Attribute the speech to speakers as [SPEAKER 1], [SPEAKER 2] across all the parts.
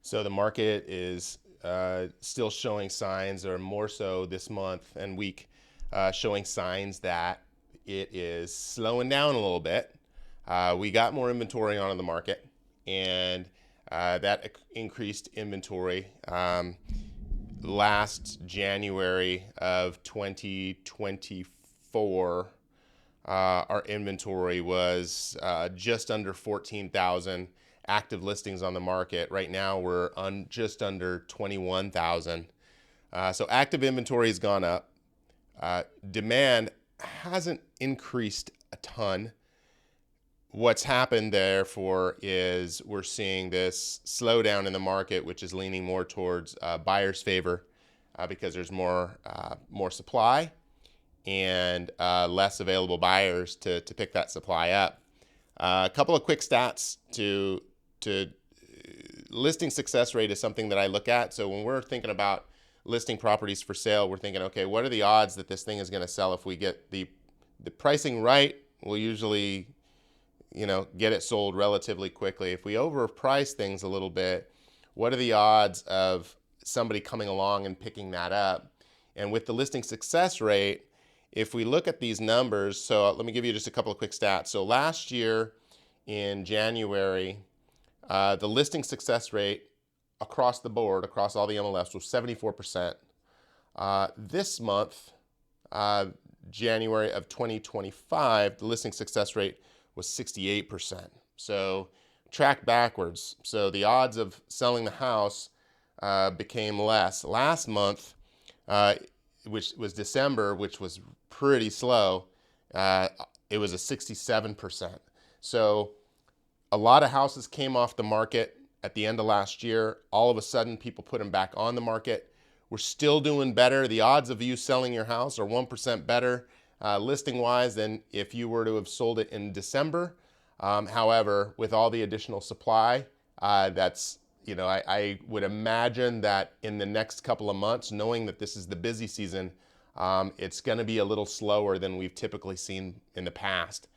[SPEAKER 1] So the market is still showing signs, or more so this month and week, showing signs that it is slowing down a little bit. We got more inventory onto the market, and that increased inventory last January of 2024. Our inventory was just under 14,000 active listings on the market. Right now we're just under 21,000. So active inventory has gone up. Demand hasn't increased a ton. What's happened therefore is we're seeing this slowdown in the market, which is leaning more towards buyers' favor because there's more supply and less available buyers to pick that supply up. A couple of quick stats to listing success rate is something that I look at. So when we're thinking about listing properties for sale, we're thinking, okay, what are the odds that this thing is going to sell? If we get the pricing right, we'll usually, get it sold relatively quickly. If we overprice things a little bit, what are the odds of somebody coming along and picking that up? And with the listing success rate, if we look at these numbers, so let me give you just a couple of quick stats. So last year in January, the listing success rate across the board, across all the MLS, was 74%. This month, January of 2025, the listing success rate was 68%. So track backwards. So the odds of selling the house became less. Last month, which was December, which was pretty slow, it was a 67%. So a lot of houses came off the market at the end of last year. All of a sudden, people put them back on the market. We're still doing better. The odds of you selling your house are 1% better listing-wise than if you were to have sold it in December. However, with all the additional supply, that's I would imagine that in the next couple of months, knowing that this is the busy season, it's going to be a little slower than we've typically seen in the past.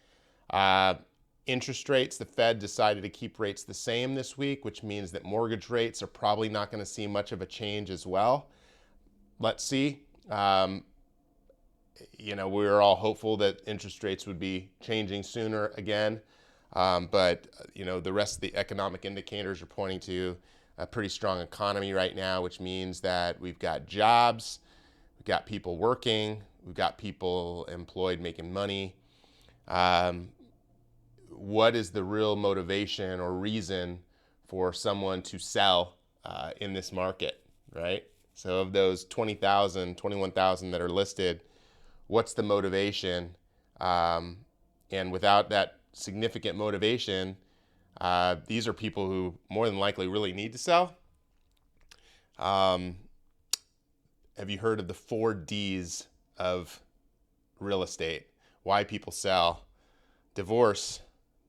[SPEAKER 1] Interest rates, the Fed decided to keep rates the same this week, which means that mortgage rates are probably not going to see much of a change as well. Let's see. We were all hopeful that interest rates would be changing sooner again. But the rest of the economic indicators are pointing to a pretty strong economy right now, which means that we've got jobs, we've got people working, we've got people employed making money. What is the real motivation or reason for someone to sell in this market, right? So of those 20,000, 21,000 that are listed, what's the motivation? And without that significant motivation, these are people who more than likely really need to sell. Have you heard of the 4 Ds of real estate? Why people sell? Divorce,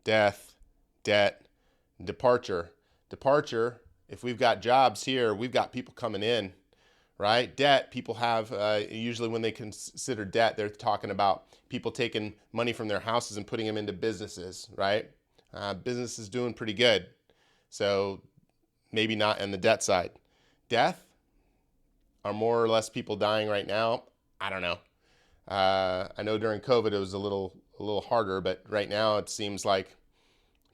[SPEAKER 1] death, debt, departure. Departure, if we've got jobs here, we've got people coming in, right? Debt, people have, usually when they consider debt, they're talking about people taking money from their houses and putting them into businesses, right? Business is doing pretty good. So maybe not on the debt side. Death, are more or less people dying right now? I don't know. I know during COVID it was a little harder, but right now it seems like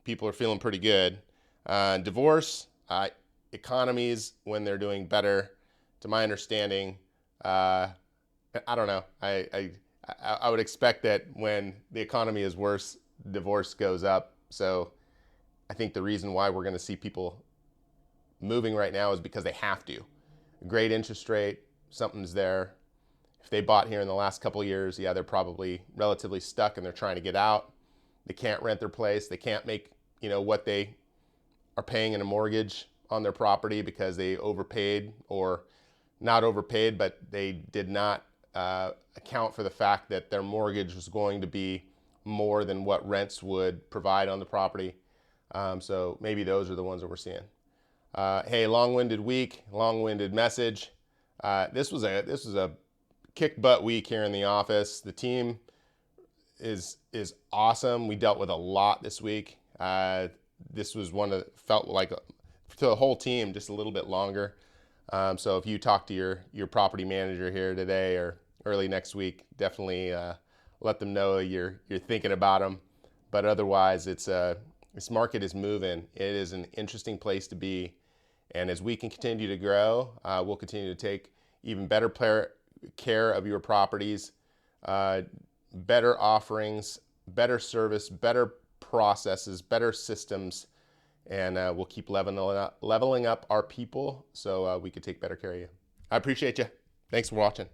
[SPEAKER 1] people are feeling pretty good. Divorce, economies when they're doing better, to my understanding, I don't know. I would expect that when the economy is worse, divorce goes up. So I think the reason why we're going to see people moving right now is because they have to. Great interest rate, something's there. If they bought here in the last couple of years, yeah, they're probably relatively stuck and they're trying to get out. They can't rent their place. They can't make, what they are paying in a mortgage on their property because they overpaid, or not overpaid, but they did not account for the fact that their mortgage was going to be more than what rents would provide on the property. So maybe those are the ones that we're seeing. Hey, long-winded week, long-winded message. This was a kick butt week here in the office. The team is awesome. We dealt with a lot this week. This was felt like the whole team just a little bit longer. So if you talk to your property manager here today or early next week, definitely let them know you're thinking about them. But otherwise, this market is moving. It is an interesting place to be, and as we can continue to grow, we'll continue to take even better care of your properties, better offerings, better service, better processes, better systems, and we'll keep leveling up our people so we can take better care of you. I appreciate you. Thanks for watching.